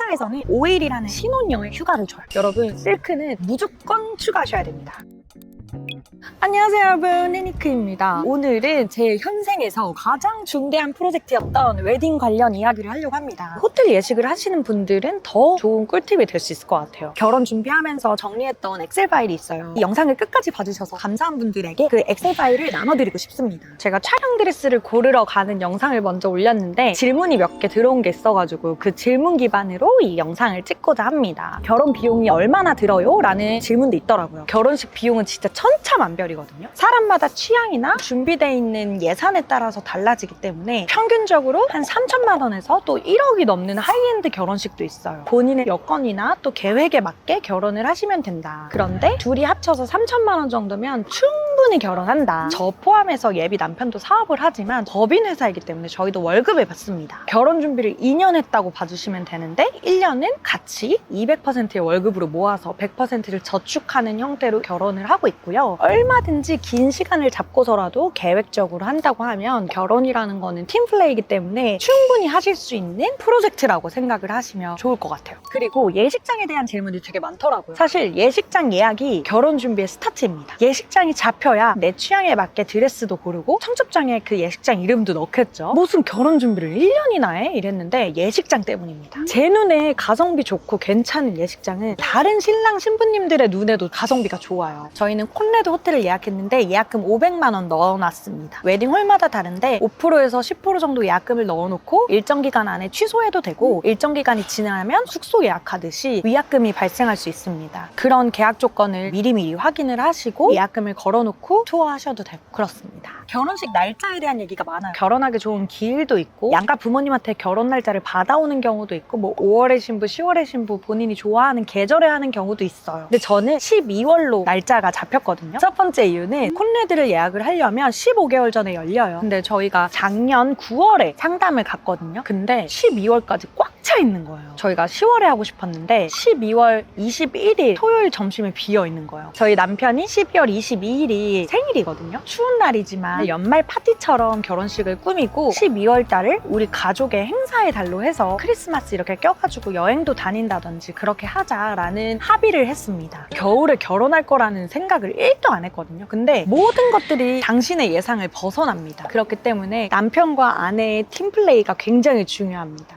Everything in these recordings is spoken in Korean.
회사에서는 5일이라는 신혼여행 휴가를 줘요. 여러분, 실크는 무조건 추가하셔야 됩니다. 안녕하세요 여러분, 해니크입니다. 오늘은 제 현생에서 가장 중대한 프로젝트였던 웨딩 관련 이야기를 하려고 합니다. 호텔 예식을 하시는 분들은 더 좋은 꿀팁이 될 수 있을 것 같아요. 결혼 준비하면서 정리했던 엑셀 파일이 있어요. 이 영상을 끝까지 봐주셔서 감사한 분들에게 그 엑셀 파일을 나눠드리고 싶습니다. 제가 촬영 드레스를 고르러 가는 영상을 먼저 올렸는데 질문이 몇 개 들어온 게 있어가지고 그 질문 기반으로 이 영상을 찍고자 합니다. 결혼 비용이 얼마나 들어요? 라는 질문도 있더라고요. 결혼식 비용은 진짜 천차만별이거든요. 사람마다 취향이나 준비되어 있는 예산에 따라서 달라지기 때문에 평균적으로 한 3천만 원에서 또 1억이 넘는 하이엔드 결혼식도 있어요. 본인의 여건이나 또 계획에 맞게 결혼을 하시면 된다. 그런데 둘이 합쳐서 3천만 원 정도면 충분히 결혼한다. 저 포함해서 예비 남편도 사업을 하지만 법인 회사이기 때문에 저희도 월급을 받습니다. 결혼 준비를 2년 했다고 봐주시면 되는데 1년은 같이 200%의 월급으로 모아서 100%를 저축하는 형태로 결혼을 하고 있고요. 얼마든지 긴 시간을 잡고서라도 계획적으로 한다고 하면 결혼이라는 거는 팀플레이이기 때문에 충분히 하실 수 있는 프로젝트라고 생각을 하시면 좋을 것 같아요. 그리고 예식장에 대한 질문이 되게 많더라고요. 사실 예식장 예약이 결혼 준비의 스타트입니다. 예식장이 잡혀야 내 취향에 맞게 드레스도 고르고 청첩장에 그 예식장 이름도 넣겠죠. 무슨 결혼 준비를 1년이나 해? 이랬는데 예식장 때문입니다. 제 눈에 가성비 좋고 괜찮은 예식장은 다른 신랑 신부님들의 눈에도 가성비가 좋아요. 저희는 콘레드 호텔을 예약했는데 예약금 500만 원 넣어놨습니다. 웨딩홀마다 다른데 5%에서 10% 정도 예약금을 넣어놓고 일정 기간 안에 취소해도 되고 일정 기간이 지나면 숙소 예약하듯이 위약금이 발생할 수 있습니다. 그런 계약 조건을 미리미리 확인을 하시고 예약금을 걸어놓고 투어하셔도 되고 그렇습니다. 결혼식 날짜에 대한 얘기가 많아요. 결혼하기 좋은 기일도 있고 양가 부모님한테 결혼 날짜를 받아오는 경우도 있고 뭐 5월의 신부, 10월의 신부 본인이 좋아하는 계절에 하는 경우도 있어요. 근데 저는 12월로 날짜가 잡혔거든요. 첫 번째 이유는 콘레드를 예약을 하려면 15개월 전에 열려요. 근데 저희가 작년 9월에 상담을 갔거든요. 근데 12월까지 꽉 차 있는 거예요. 저희가 10월에 하고 싶었는데 12월 21일 토요일 점심에 비어 있는 거예요. 저희 남편이 12월 22일이 생일이거든요. 추운 날이지만 연말 파티처럼 결혼식을 꾸미고 12월 달을 우리 가족의 행사의 달로 해서 크리스마스 이렇게 껴가지고 여행도 다닌다든지 그렇게 하자라는 합의를 했습니다. 겨울에 결혼할 거라는 생각을 1도 안 했거든요. 근데 모든 것들이 당신의 예상을 벗어납니다. 그렇기 때문에 남편과 아내의 팀플레이가 굉장히 중요합니다.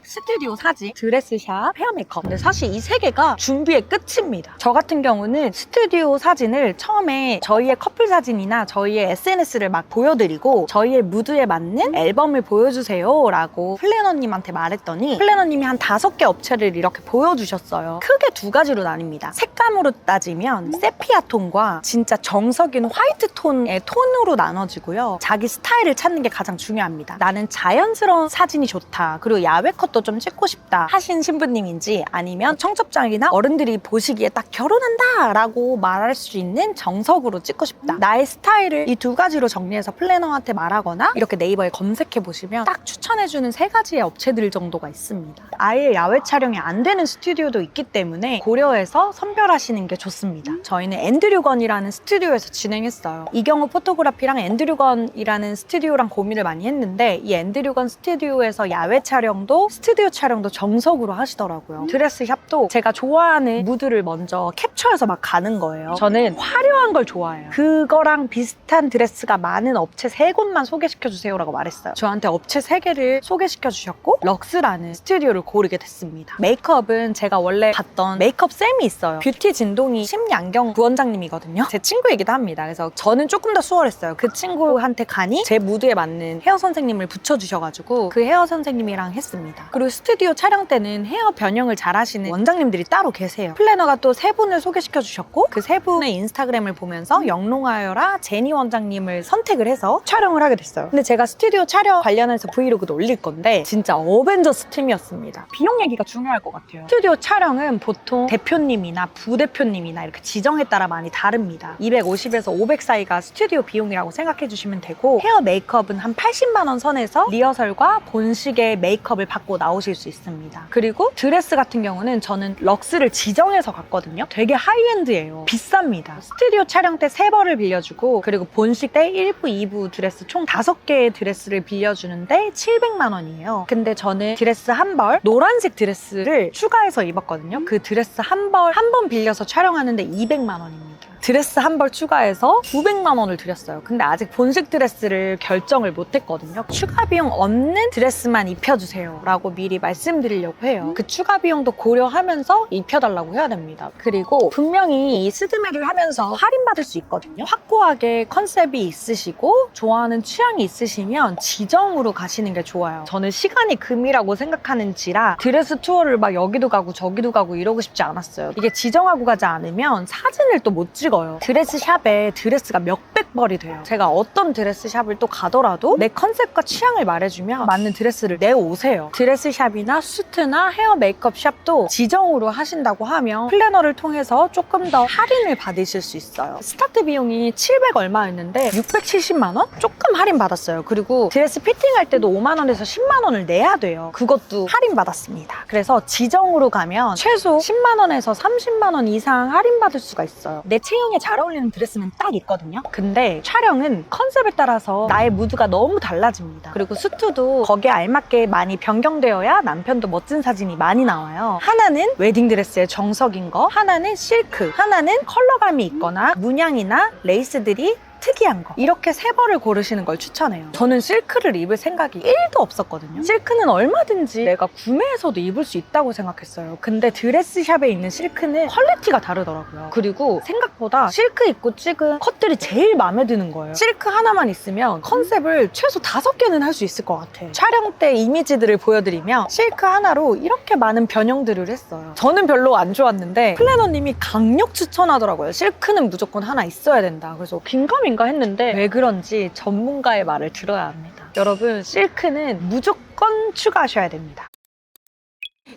스튜디오 사진, 드레스샵, 헤어 메이크업. 근데 사실 이 세 개가 준비의 끝입니다. 저 같은 경우는 스튜디오 사진을 처음에 저희의 커플 사진이나 저희의 SNS를 막 보여드리고 저희의 무드에 맞는 앨범을 보여주세요 라고 플래너님한테 말했더니 플래너님이 한 5개 업체를 이렇게 보여주셨어요. 크게 두 가지로 나뉩니다. 색감으로 따지면 세피아 톤과 진짜 정석인 화이트 톤의 톤으로 나눠지고요. 자기 스타일을 찾는 게 가장 중요합니다. 나는 자연스러운 사진이 좋다. 그리고 야외 컷도 좀 찍고 싶다 하신 신부님인지 아니면 청첩장이나 어른들이 보시기에 딱 결혼한다 라고 말할 수 있는 정석으로 찍고 싶다. 나의 스타일을 이 두 가지로 정리해서 플래너한테 말하거나 이렇게 네이버에 검색해 보시면 딱 추천해주는 3가지의 업체들 정도가 있습니다. 아예 야외 촬영이 안 되는 스튜디오도 있기 때문에 고려해서 선별하시는 게 좋습니다. 저희는 앤드류건이라는 스튜디오에서 진행했어요. 이경우 포토그래피랑 앤드류건이라는 스튜디오랑 고민을 많이 했는데 이 앤드류건 스튜디오에서 야외 촬영도 스튜디오 촬영도 정석으로 하시더라고요. 드레스샵도 제가 좋아하는 무드를 먼저 캡처해서 막 가는 거예요. 저는 화려한 걸 좋아해요. 그거랑 비슷한 드레스가 많은 업체 3곳만 소개시켜주세요 라고 말했어요. 저한테 업체 3개를 소개시켜주셨고 럭스라는 스튜디오를 고르게 됐습니다. 메이크업은 제가 원래 봤던 메이크업 쌤이 있어요. 뷰티 진동이 심양경 부원장님이거든요. 제 친구이기도 합니다. 그래서 저는 조금 더 수월했어요. 그 친구한테 가니 제 무드에 맞는 헤어 선생님을 붙여주셔가지고 그 헤어 선생님이랑 했습니다. 그리고 스튜디오 촬영 때는 헤어 변형을 잘 하시는 원장님들이 따로 계세요. 플래너가 또 3분을 소개시켜 주셨고 그 3분의 인스타그램을 보면서 영롱하여라 제니 원장님을 선택을 해서 촬영을 하게 됐어요. 근데 제가 스튜디오 촬영 관련해서 브이로그도 올릴 건데 진짜 어벤져스 팀이었습니다. 비용 얘기가 중요할 것 같아요. 스튜디오 촬영은 보통 대표님이나 부대표님이나 이렇게 지정에 따라 많이 다릅니다. 250에서 500 사이가 스튜디오 비용이라고 생각해 주시면 되고 헤어 메이크업은 한 80만 원 선에서 리허설과 본식의 메이크업을 받고 나오실 수 있습니다. 그리고 드레스 같은 경우는 저는 럭스를 지정해서 갔거든요. 되게 하이엔드예요. 비쌉니다. 스튜디오 촬영 때 3벌을 빌려주고 그리고 본식 때 1부, 2부 드레스 총 5개의 드레스를 빌려주는데 700만 원이에요. 근데 저는 드레스 한 벌, 노란색 드레스를 추가해서 입었거든요. 그 드레스 한 벌 한 번 빌려서 촬영하는데 200만 원입니다. 드레스 한 벌 추가해서 900만 원을 드렸어요. 근데 아직 본식 드레스를 결정을 못했거든요. 추가 비용 없는 드레스만 입혀주세요 라고 미리 말씀드리려고 해요. 그 추가 비용도 고려하면서 입혀달라고 해야 됩니다. 그리고 분명히 이 스드메를 하면서 할인받을 수 있거든요. 확고하게 컨셉이 있으시고 좋아하는 취향이 있으시면 지정으로 가시는 게 좋아요. 저는 시간이 금이라고 생각하는지라 드레스 투어를 막 여기도 가고 저기도 가고 이러고 싶지 않았어요. 이게 지정하고 가지 않으면 사진을 또 못 찍어요. 드레스 샵에 드레스가 몇백 벌이 돼요. 제가 어떤 드레스 샵을 또 가더라도 내 컨셉과 취향을 말해주면 맞는 드레스를 내오세요. 드레스 샵이나 수트나 헤어 메이크업 샵도 지정으로 하신다고 하면 플래너를 통해서 조금 더 할인을 받으실 수 있어요. 스타트 비용이 700 얼마였는데 670만 원? 조금 할인 받았어요. 그리고 드레스 피팅할 때도 5만 원에서 10만 원을 내야 돼요. 그것도 할인 받았습니다. 그래서 지정으로 가면 최소 10만 원에서 30만 원 이상 할인 받을 수가 있어요. 내 체형에 잘 어울리는 드레스는 딱 있거든요. 근데 촬영은 컨셉에 따라서 나의 무드가 너무 달라집니다. 그리고 수트도 거기에 알맞게 많이 변경되어야 남편도 멋진 사진이 많이 나와요. 하나는 웨딩드레스의 정석인 거, 하나는 실크, 하나는 컬러감이 있거나 문양이나 레이스들이 특이한 거, 이렇게 3벌을 고르시는 걸 추천해요. 저는 실크를 입을 생각이 1도 없었거든요. 실크는 얼마든지 내가 구매해서도 입을 수 있다고 생각했어요. 근데 드레스샵에 있는 실크는 퀄리티가 다르더라고요. 그리고 생각보다 실크 입고 찍은 컷들이 제일 마음에 드는 거예요. 실크 하나만 있으면 컨셉을 최소 5개는 할 수 있을 것 같아요. 촬영 때 이미지들을 보여드리면 실크 하나로 이렇게 많은 변형들을 했어요. 저는 별로 안 좋았는데 플래너님이 강력 추천하더라고요. 실크는 무조건 하나 있어야 된다. 그래서 긴가민가 했는데 왜 그런지 전문가의 말을 들어야 합니다. 여러분, 실크는 무조건 추가하셔야 됩니다.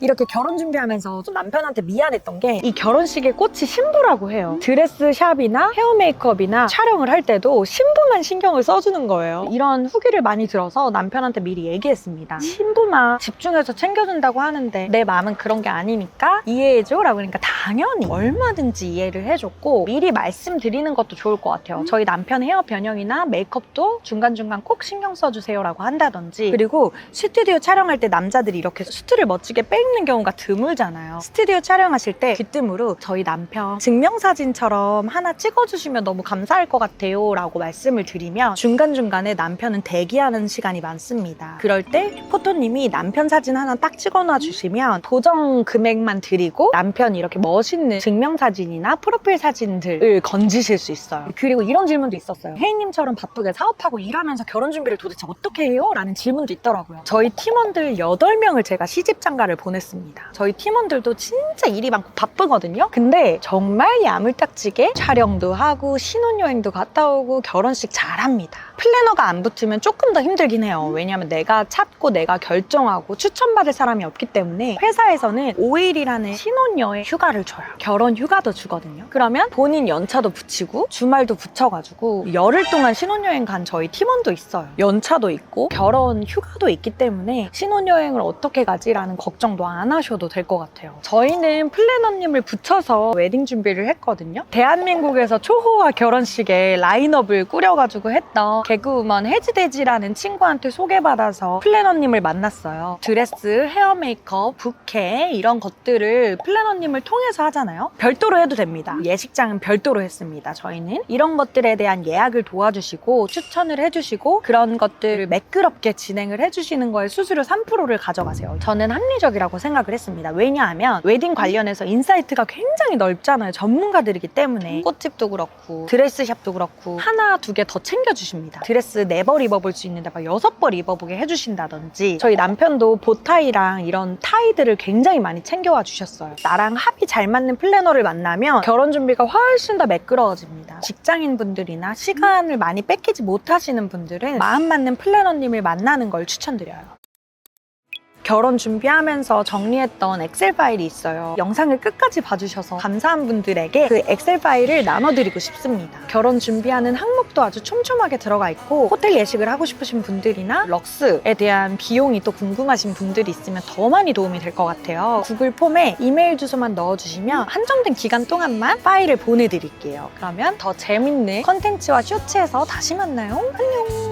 이렇게 결혼 준비하면서 좀 남편한테 미안했던 게 이 결혼식의 꽃이 신부라고 해요. 드레스 샵이나 헤어 메이크업이나 촬영을 할 때도 신부만 신경을 써주는 거예요. 이런 후기를 많이 들어서 남편한테 미리 얘기했습니다. 신부만 집중해서 챙겨준다고 하는데 내 마음은 그런 게 아니니까 이해해줘 라고. 그러니까 당연히 얼마든지 이해를 해줬고 미리 말씀드리는 것도 좋을 것 같아요. 저희 남편 헤어 변형이나 메이크업도 중간중간 꼭 신경 써주세요 라고 한다든지. 그리고 스튜디오 촬영할 때 남자들이 이렇게 수트를 멋지게 빼입는 경우가 드물잖아요. 스튜디오 촬영하실 때 귀뜸으로 저희 남편 증명사진처럼 하나 찍어주시면 너무 감사할 것 같아요 라고 말씀을 드리면 중간중간에 남편은 대기하는 시간이 많습니다. 그럴 때 포토님이 남편 사진 하나 딱 찍어놔 주시면 보정 금액만 드리고 남편 이렇게 멋있는 증명사진이나 프로필 사진들을 건지실 수 있어요. 그리고 이런 질문도 있었어요. 혜인님처럼 바쁘게 사업하고 일하면서 결혼 준비를 도대체 어떻게 해요? 라는 질문도 있더라고요. 저희 팀원들 8명을 제가 시집장가를 보냈습니다. 저희 팀원들도 진짜 일이 많고 바쁘거든요. 근데 정말 야물딱지게 촬영도 하고 신혼여행도 갔다 오고 결혼식 잘합니다. 플래너가 안 붙으면 조금 더 힘들긴 해요. 왜냐면 내가 찾고 내가 결정하고 추천받을 사람이 없기 때문에 회사에서는 5일이라는 신혼여행 휴가를 줘요. 결혼 휴가도 주거든요. 그러면 본인 연차도 붙이고 주말도 붙여가지고 열흘 동안 신혼여행 간 저희 팀원도 있어요. 연차도 있고 결혼 휴가도 있기 때문에 신혼여행을 어떻게 가지라는 걱정도 안 하셔도 될 것 같아요. 저희는 플래너님을 붙여서 웨딩 준비를 했거든요. 대한민국에서 초호화 결혼식에 라인업을 꾸려가지고 했던 개그우먼 해지돼지라는 친구한테 소개받아서 플래너님을 만났어요. 드레스, 헤어 메이크업, 부케 이런 것들을 플래너님을 통해서 하잖아요. 별도로 해도 됩니다. 예식장은 별도로 했습니다. 저희는 이런 것들에 대한 예약을 도와주시고 추천을 해주시고 그런 것들을 매끄럽게 진행을 해주시는 거에 수수료 3%를 가져가세요. 저는 합리적이라고 생각을 했습니다. 왜냐하면 웨딩 관련해서 인사이트가 굉장히 넓잖아요. 전문가들이기 때문에 꽃집도 그렇고 드레스샵도 그렇고 하나, 2개 더 챙겨주십니다. 드레스 4벌 입어볼 수 있는데 막 6벌 입어보게 해주신다든지 저희 남편도 보타이랑 이런 타이들을 굉장히 많이 챙겨와 주셨어요. 나랑 합이 잘 맞는 플래너를 만나면 결혼 준비가 훨씬 더 매끄러워집니다. 직장인분들이나 시간을 많이 뺏기지 못하시는 분들은 마음 맞는 플래너님을 만나는 걸 추천드려요. 결혼 준비하면서 정리했던 엑셀 파일이 있어요. 영상을 끝까지 봐주셔서 감사한 분들에게 그 엑셀 파일을 나눠드리고 싶습니다. 결혼 준비하는 항목도 아주 촘촘하게 들어가 있고 호텔 예식을 하고 싶으신 분들이나 럭스에 대한 비용이 또 궁금하신 분들이 있으면 더 많이 도움이 될 것 같아요. 구글 폼에 이메일 주소만 넣어주시면 한정된 기간 동안만 파일을 보내드릴게요. 그러면 더 재밌는 컨텐츠와 쇼츠에서 다시 만나요. 안녕!